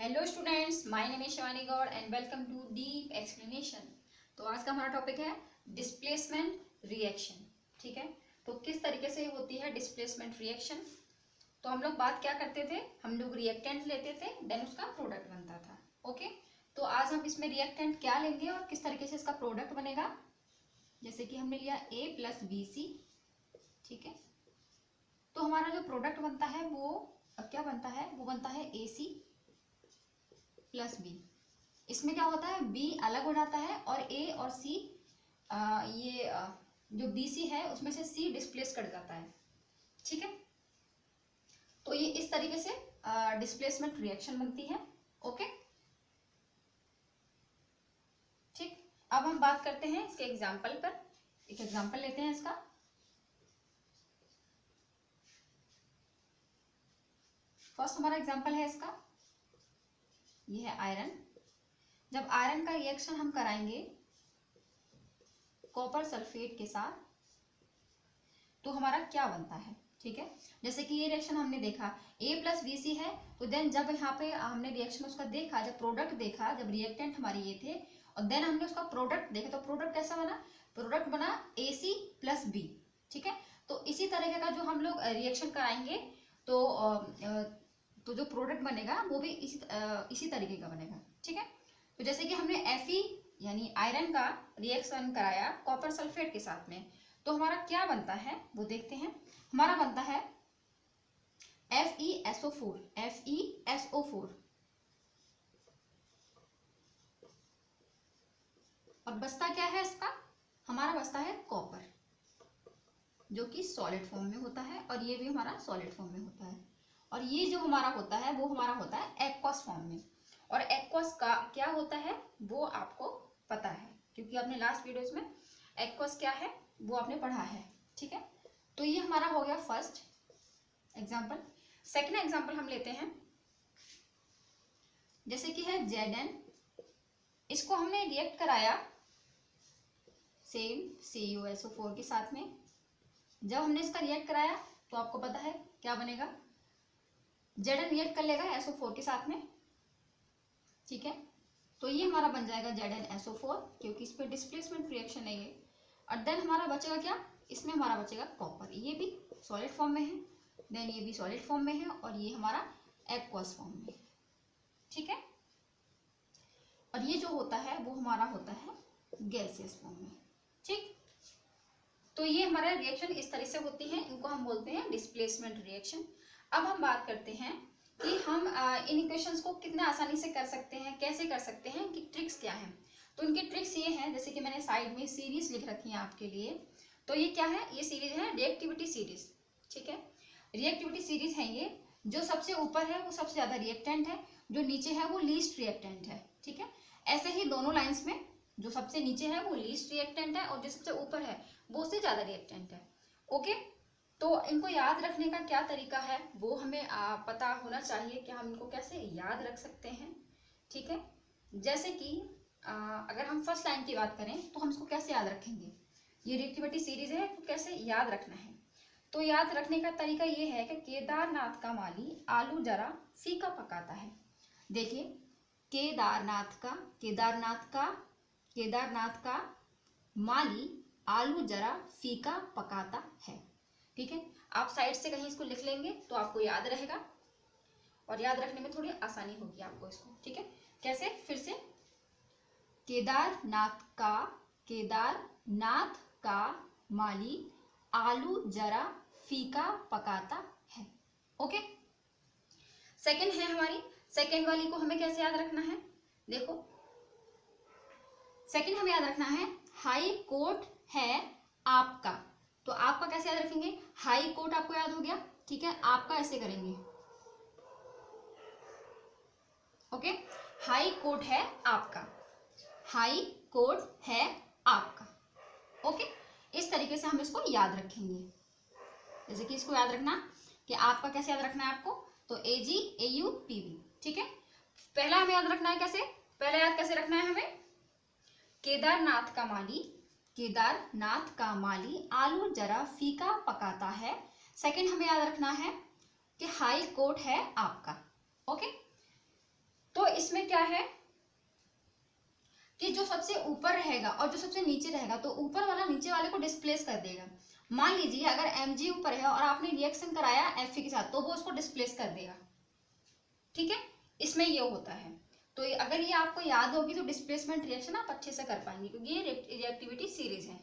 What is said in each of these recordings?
Hello students, my name is Shivani Gaur and welcome to deep explanation. तो आज का हमारा टॉपिक है डिस्प्लेसमेंट रिएक्शन। ठीक है, तो किस तरीके से होती है डिस्प्लेसमेंट रिएक्शन। तो हम लोग बात क्या करते थे, हम लोग रिएक्टेंट लेते थे, देन उसका प्रोडक्ट बनता था। ओके, तो आज हम इसमें रिएक्टेंट क्या लेंगे और किस तरीके से इसका प्रोडक्ट बनेगा। जैसे कि हमने लिया A प्लस बी सी। ठीक है, तो हमारा जो प्रोडक्ट बनता है वो क्या बनता है, वो बनता है AC प्लस बी। इसमें क्या होता है, बी अलग हो जाता है और ए और सी जो बी सी है उसमें से सी डिस्प्लेस कर जाता है। ठीक है, तो ये इस तरीके से डिस्प्लेसमेंट रिएक्शन बनती है। ओके, ठीक। अब हम बात करते हैं इसके एग्जाम्पल पर। एक एग्जाम्पल लेते हैं इसका। फर्स्ट हमारा एग्जाम्पल है इसका, ये है आयरन। जब आयरन का रिएक्शन हम कराएंगे कॉपर सल्फेट के साथ तो हमारा क्या बनता है। ठीक है, जैसे कि ये रिएक्शन हमने देखा A प्लस बी सी है, तो देन जब यहाँ पे हमने रिएक्शन उसका देखा, जब प्रोडक्ट देखा, जब रिएक्टेंट हमारे ये थे और देन हमने उसका प्रोडक्ट देखा, तो प्रोडक्ट कैसा बना, प्रोडक्ट बना AC प्लस बी। ठीक है, तो इसी तरीके का जो हम लोग रिएक्शन कराएंगे तो जो प्रोडक्ट बनेगा वो भी इसी तरीके का बनेगा। ठीक है, तो जैसे कि हमने Fe यानी आयरन का रिएक्शन कराया कॉपर सल्फेट के साथ में, तो हमारा क्या बनता है वो देखते हैं। हमारा बनता है FeSO4 FeSO4 और बचता क्या है इसका, हमारा बचता है कॉपर, जो कि सॉलिड फॉर्म में होता है और ये भी हमारा सॉलिड फॉर्म में होता है। और ये जो हमारा होता है वो हमारा होता है एक्वस फॉर्म में। और एक्वस का क्या होता है वो आपको पता है, क्योंकि आपने लास्ट वीडियोस में एक्वस क्या है वो आपने पढ़ा है। ठीक है, तो ये हमारा हो गया फर्स्ट एग्जाम्पल। सेकेंड एग्जाम्पल हम लेते हैं, जैसे कि है Zn। इसको हमने रिएक्ट कराया सेम CuSO4 के साथ में। जब हमने इसका रिएक्ट कराया तो आपको पता है क्या बनेगा, Zn रिएक्ट कर लेगा SO4 के साथ में। ठीक है, तो ये हमारा बन जाएगा ZnSO4, क्योंकि इस पर डिस्प्लेसमेंट रिएक्शन है ये। और देन हमारा बचेगा क्या, इसमें हमारा बचेगा कॉपर। ये भी सॉलिड फॉर्म में है, देन ये भी सॉलिड फॉर्म में है और ये हमारा एक्वस फॉर्म में है। ठीक है, और ये जो होता है वो हमारा होता है गैसियस फॉर्म में। ठीक, तो ये हमारा रिएक्शन इस तरह से होती है, इनको हम बोलते हैं डिस्प्लेसमेंट रिएक्शन। अब हम बात करते हैं कि हम इन इक्वेशंस को कितना आसानी से कर सकते हैं, कैसे कर सकते हैं, इनकी ट्रिक्स क्या हैं। तो इनकी ट्रिक्स ये हैं, जैसे कि मैंने साइड में सीरीज लिख रखी है आपके लिए। तो ये क्या है, ये सीरीज है रिएक्टिविटी सीरीज। ठीक है, रिएक्टिविटी सीरीज है ये, जो सबसे ऊपर है वो सबसे ज्यादा रिएक्टेंट है, जो नीचे है वो लीस्ट रिएक्टेंट है। ठीक है, ऐसे ही दोनों लाइंस में जो सबसे नीचे है वो लीस्ट रिएक्टेंट है और जो सबसे ऊपर है वो उससे ज्यादा रिएक्टेंट है। ओके, तो इनको याद रखने का क्या तरीका है वो हमें पता होना चाहिए कि हम इनको कैसे याद रख सकते हैं। ठीक है, जैसे कि अगर हम फर्स्ट लाइन की बात करें तो हम इसको कैसे याद रखेंगे, ये रिएक्टिविटी सीरीज है तो कैसे याद रखना है। तो याद रखने का तरीका ये है कि केदारनाथ का माली आलू जरा फीका पकाता है। देखिए, केदारनाथ का माली आलू जरा फीका पकाता है। ठीक है, आप साइड से कहीं इसको लिख लेंगे तो आपको याद रहेगा और याद रखने में थोड़ी आसानी होगी आपको इसको। ठीक है, कैसे, फिर से, केदारनाथ का माली आलू जरा फीका पकाता है। ओके, सेकंड है हमारी, सेकंड वाली को हमें कैसे याद रखना है। देखो, सेकंड हमें याद रखना है हाई कोर्ट है आपका। तो आपका कैसे याद रखेंगे, हाई कोर्ट आपको याद हो गया। ठीक है, आपका ऐसे करेंगे। ओके, हाई कोर्ट है आपका, हाई कोर्ट है आपका। ओके, इस तरीके से हम इसको याद रखेंगे। जैसे कि इसको याद रखना कि आपका कैसे याद रखना है आपको, तो AGAUPB। ठीक है, पहला हमें याद रखना है कैसे, पहला याद कैसे रखना है हमें, केदारनाथ का माली आलू जरा फीका पकाता है। सेकंड हमें याद रखना है कि हाई कोर्ट है आपका। ओके, तो इसमें क्या है कि जो सबसे ऊपर रहेगा और जो सबसे नीचे रहेगा, तो ऊपर वाला नीचे वाले को डिस्प्लेस कर देगा। मान लीजिए अगर Mg ऊपर है और आपने रिएक्शन कराया Fe के साथ, तो वो उसको डिस्प्लेस कर देगा। ठीक है, इसमें ये होता है। तो अगर ये आपको याद होगी तो डिस्प्लेसमेंट रिएक्शन आप अच्छे से कर पाएंगे, क्योंकि ये रिएक्टिविटी सीरीज है।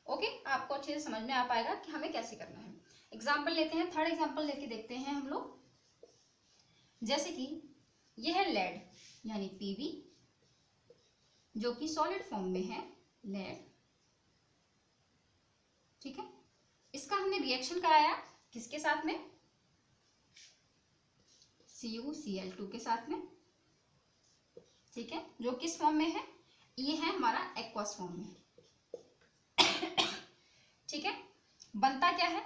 ओके, आपको अच्छे से समझ में आ पाएगा कि हमें कैसे करना है। एग्जाम्पल लेते हैं, थर्ड एग्जाम्पल लेके देखते हैं हम लोग। जैसे कि ये है लेड यानी Pb, जो कि सॉलिड फॉर्म में है लेड। ठीक है, इसका हमने रिएक्शन कराया किसके साथ में, CuCl2 के साथ में। ठीक है, जो किस फॉर्म में है, ये है हमारा एक्वस फॉर्म में। ठीक है, बनता क्या है,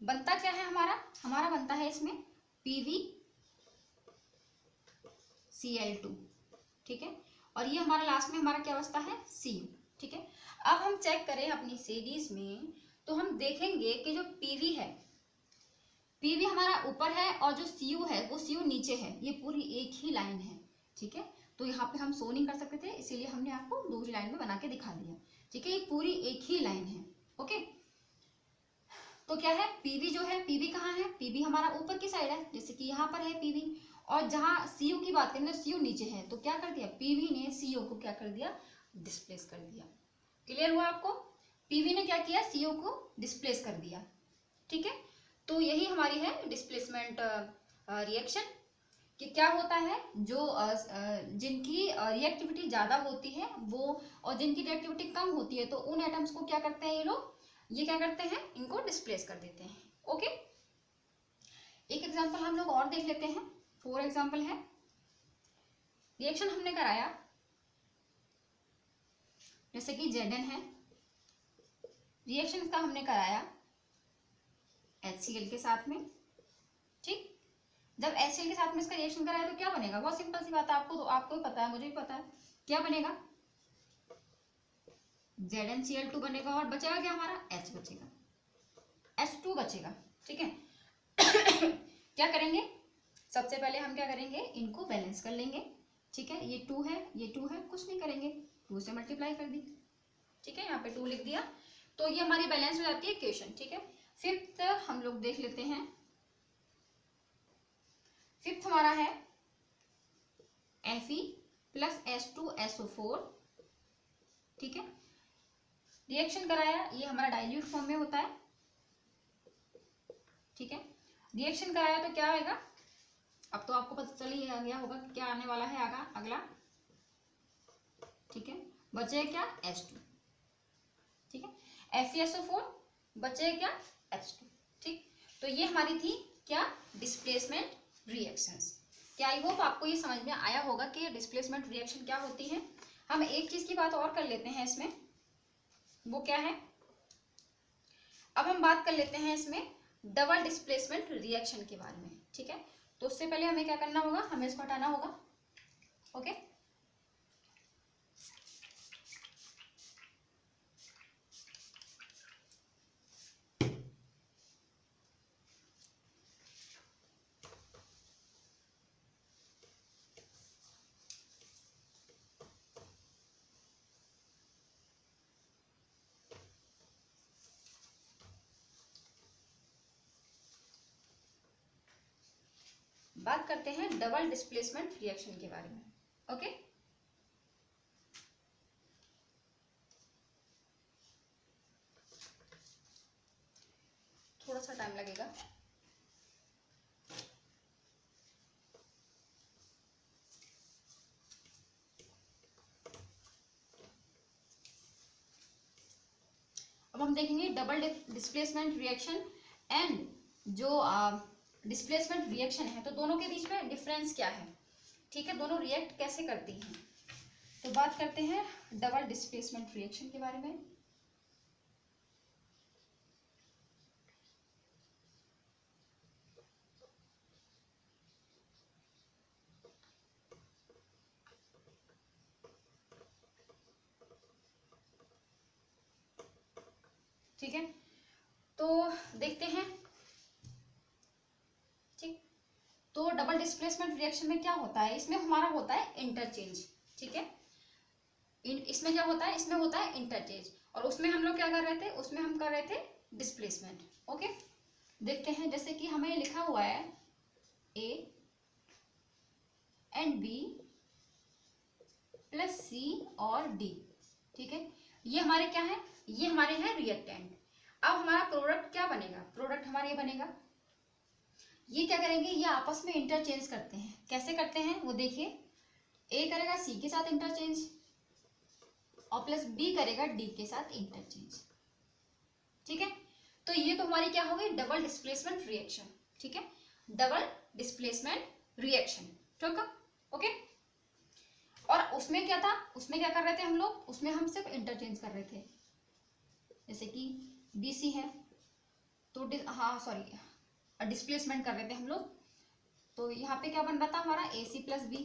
बनता क्या है हमारा बनता है इसमें PbCl2। ठीक है, और ये हमारा लास्ट में हमारा क्या बचता है, Cu। ठीक है, अब हम चेक करें अपनी सीरीज में, तो हम देखेंगे कि जो Pv है, Pv हमारा ऊपर है और जो Cu है वो Cu नीचे है, ये पूरी एक ही लाइन है। ठीक है, तो यहाँ पे हम शो नहीं कर सकते थे, इसीलिए हमने आपको दूसरी लाइन में बना के दिखा दिया। ठीक है, ये पूरी एक ही लाइन है। ओके, तो क्या है, Pv जो है, Pv कहाँ है, Pv हमारा ऊपर की साइड है, जैसे कि यहाँ पर है Pv, और जहाँ Cu की बात करें तो Cu नीचे है, तो क्या कर दिया, Pv ने Cu को क्या कर दिया, डिस्प्लेस कर दिया। क्लियर हुआ आपको, Pv ने क्या किया, Cu को डिस्प्लेस कर दिया। ठीक है, तो यही हमारी है डिस्प्लेसमेंट रिएक्शन, कि क्या होता है, जो जिनकी रिएक्टिविटी ज़्यादा होती है वो, और जिनकी रिएक्टिविटी कम होती है, तो उन एटम्स को क्या करते हैं ये लोग, ये क्या करते हैं, इनको डिस्प्लेस कर देते हैं। ओके, एक एग्जांपल हम लोग और देख लेते हैं। 4 एग्जांपल है। रिएक्शन हमने कराया, जैसे कि Zn है, रिएक्शन का हमने कराया HCl के साथ में। ठीक, जब HCl के साथ में इसका रिएक्शन कराया तो क्या बनेगा, बहुत सिंपल सी बात है, आपको तो आपको भी पता है, मुझे भी पता है, क्या बनेगा, ZnCl2 बनेगा, और बचेगा क्या हमारा, H बचेगा, H2 बचेगा। ठीक है, क्या करेंगे, सबसे पहले हम क्या करेंगे, इनको बैलेंस कर लेंगे। ठीक है, ये 2 है, ये 2 है, कुछ नहीं करेंगे, 2 से मल्टीप्लाई कर दी। ठीक है, यहाँ पे 2 लिख दिया, तो ये हमारी बैलेंस हो जाती है इक्वेशन। ठीक है, फिफ्थ हम लोग देख लेते हैं। फिफ्थ हमारा है Fe प्लस H2SO4। ठीक है, रिएक्शन कराया, ये हमारा डाइल्यूट फॉर्म में होता है। ठीक है, रिएक्शन कराया तो क्या आएगा, अब तो आपको पता चल ही गया होगा क्या आने वाला है अगला। ठीक है, बचे क्या, H2। ठीक है, FeSO4, बचे क्या, H2। ठीक, तो ये हमारी थी क्या, डिस्प्लेसमेंट रिएक्शंस। क्या आई होप आपको ये समझ में आया होगा कि डिस्प्लेसमेंट रिएक्शन क्या होती है। हम एक चीज की बात और कर लेते हैं इसमें, वो क्या है, अब हम बात कर लेते हैं इसमें डबल डिस्प्लेसमेंट रिएक्शन के बारे में। ठीक है, तो उससे पहले हमें क्या करना होगा, हमें इसको हटाना होगा। ओके, बात करते हैं डबल डिस्प्लेसमेंट रिएक्शन के बारे में। ओके, थोड़ा सा टाइम लगेगा। अब हम देखेंगे डबल डिस्प्लेसमेंट रिएक्शन एंड जो डिस्प्लेसमेंट रिएक्शन है, तो दोनों के बीच में डिफरेंस क्या है। ठीक है, दोनों रिएक्ट कैसे करती हैं, तो बात करते हैं डबल डिस्प्लेसमेंट रिएक्शन के बारे में। ठीक है, तो देखते हैं। ठीक, तो डबल डिस्प्लेसमेंट रिएक्शन में क्या होता है, इसमें हमारा होता है इंटरचेंज, ठीक है। इसमें क्या होता है, इसमें होता है इंटरचेंज, और उसमें हम लोग क्या कर रहे थे, उसमें हम कर रहे थे डिस्प्लेसमेंट। ओके, देखते हैं, जैसे कि हमें लिखा हुआ है A and B plus C और D, ठीक है। ये हमारे क्या है, ये हमारे हैं रिएक्टेंट। अब हमारा प्रोडक्ट क्या बनेगा, प्रोडक्ट हमारा ये बनेगा, ये क्या करेंगे, ये आपस में इंटरचेंज करते हैं। कैसे करते हैं वो देखिए, A करेगा C के साथ इंटरचेंज और प्लस B करेगा D के साथ इंटरचेंज, ठीक है। तो ये तो हमारी क्या हो गई, डबल डिस्प्लेसमेंट रिएक्शन, ठीक है, डबल डिस्प्लेसमेंट रिएक्शन, ठीक है। ओके, और उसमें क्या था, उसमें क्या कर रहे थे हम लोग, उसमें हम सिर्फ इंटरचेंज कर रहे थे। जैसे कि BC है तो हाँ सॉरी डिस्प्लेसमेंट कर रहे थे हम लोग, तो यहाँ पे क्या बन रहा था हमारा AC प्लस B,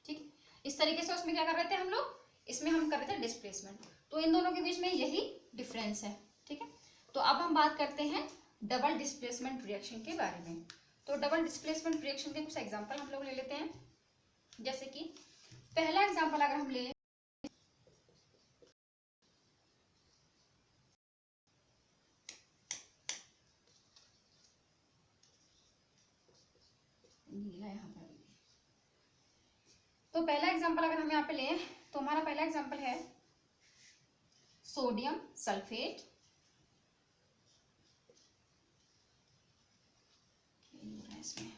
ठीक। इस तरीके से उसमें क्या कर रहे थे हम लोग, इसमें हम कर रहे थे डिस्प्लेसमेंट। तो इन दोनों के बीच में यही डिफरेंस है, ठीक है। तो अब हम बात करते हैं डबल डिस्प्लेसमेंट रिएक्शन के बारे में। तो डबल डिस्प्लेसमेंट रिएक्शन के कुछ एग्जांपल हम लोग ले लेते हैं। जैसे कि पहला एग्जांपल अगर हम ले, यहाँ पर, तो पहला एग्जांपल अगर हम यहाँ पे लें तो हमारा पहला एग्जांपल है सोडियम सल्फेट, इसमें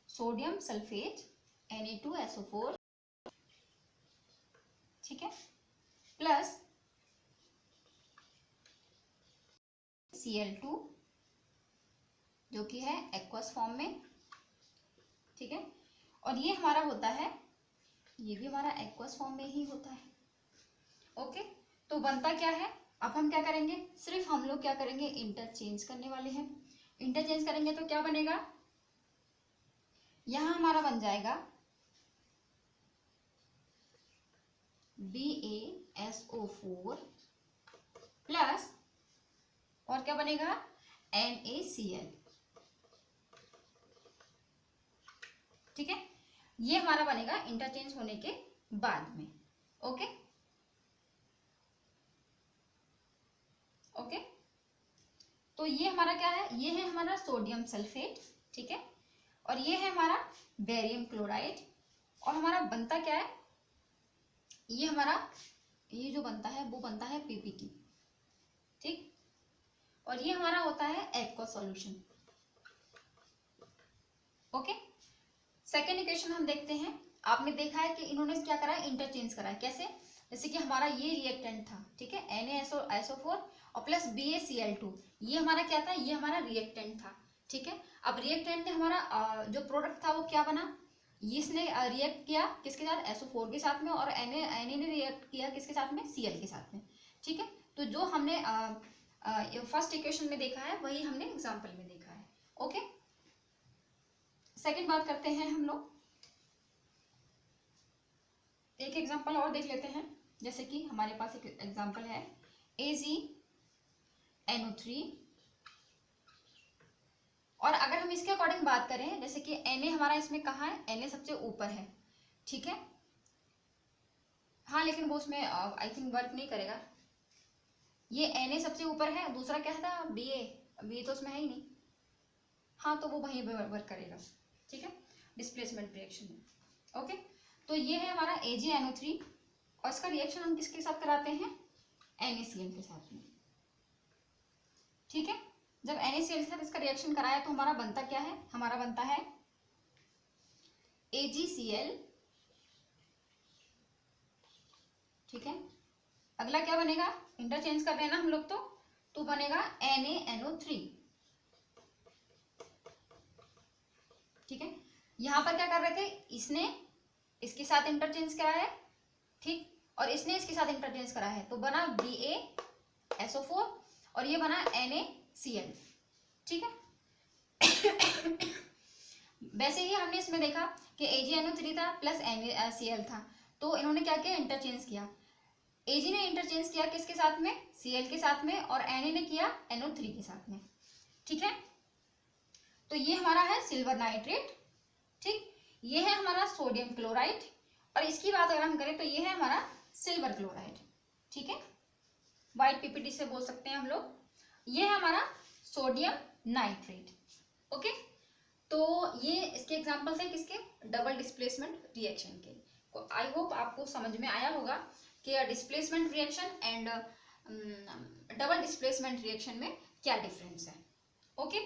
सोडियम सल्फेट Na2SO4, ठीक है, प्लस Cl2 जो कि है एक्वस फॉर्म में, ठीक है। और ये हमारा होता है, ये भी हमारा एक्वस फॉर्म में ही होता है। ओके, तो बनता क्या है, अब हम क्या करेंगे, सिर्फ हम लोग क्या करेंगे, इंटरचेंज करने वाले हैं। इंटरचेंज करेंगे तो क्या बनेगा, यहां हमारा बन जाएगा BaSO4 प्लस, और क्या बनेगा, NaCl, ठीक है। ये हमारा बनेगा इंटरचेंज होने के बाद में। ओके ओके, तो ये हमारा क्या है, ये है हमारा सोडियम सल्फेट, ठीक है, और ये है हमारा बेरियम क्लोराइड, और हमारा बनता क्या है, ये हमारा, ये जो बनता है वो बनता है PPT, ठीक, और ये हमारा होता है aqueous solution. Okay, second equation हम देखते हैं। आपने देखा है कि इन्होंने क्या करा है, इंटरचेंज करा है। कैसे, जैसे कि हमारा ये रिएक्टेंट था, ठीक है, NaSO4 और प्लस BaCl2, ये हमारा क्या था, ये हमारा रिएक्टेंट था, ठीक है। अब रिएक्टेंट ने हमारा जो प्रोडक्ट था वो क्या बना, इसने रिएक्ट किया किसके साथ, SO4 के साथ में, और Na ने रिएक्ट किया किसके साथ में, Cl के साथ में, ठीक है। तो जो हमने फर्स्ट इक्वेशन में देखा है वही हमने एग्जाम्पल में देखा है। ओके, सेकेंड बात करते हैं हम लोग, एक एग्जांपल और देख लेते हैं। जैसे कि हमारे पास एक एग्जांपल है AgNO3, और अगर हम इसके अकॉर्डिंग बात करें, जैसे कि Na हमारा इसमें कहाँ है, Na सबसे ऊपर है, ठीक है, हाँ, लेकिन वो उसमें आई थिंक वर्क नहीं करेगा। ये Na सबसे ऊपर है, दूसरा क्या था, Ba तो उसमें है ही नहीं, हाँ, तो वो वहीं पर वर्क करेगा, ठीक है, डिस्प्लेसमेंट रिएक्शन में। ओके, तो ये है हमारा AgNO3, और इसका रिएक्शन हम किसके साथ कराते हैं, NaCl के साथ में, ठीक है। जब NaCl के साथ इसका रिएक्शन कराया तो हमारा बनता क्या है, हमारा बनता है AgCl, ठीक है। अगला क्या बनेगा, इंटरचेंज कर रहे हैं ना हम लोग, तो बनेगा NaNO3, ठीक है। यहां पर क्या कर रहे थे, इसने इसके साथ इंटरचेंज कराया है, ठीक, और इसने इसके साथ इंटरचेंज कराया है, तो बना BaSO4 और ये बना NaCl, ठीक है। वैसे ही हमने इसमें देखा कि AgNO3 था प्लस NaCl था, तो इन्होंने क्या किया, इंटरचेंज किया। Ag ने इंटरचेंज किया किसके साथ में, Cl के साथ में, और Na ने किया NO3 के साथ में। ठीक है, तो ये हमारा है सिल्वर नाइट्रेट। ठीक, ये है हमारा सोडियम क्लोराइड, और इसकी बात अगर हम करें तो ये है हमारा सिल्वर क्लोराइड। ठीक है, व्हाइट पीपीटी से बोल सकते हैं हम लोग। ये है हमारा सोडियम नाइट्रेट। ओके, तो ये इसके एग्जांपल्स हैं किसके, डबल डिस्प्लेसमेंट रिएक्शन के। तो आई होप आपको समझ में आया होगा कि displacement reaction and double displacement reaction में क्या डिफरेंस है। ओके।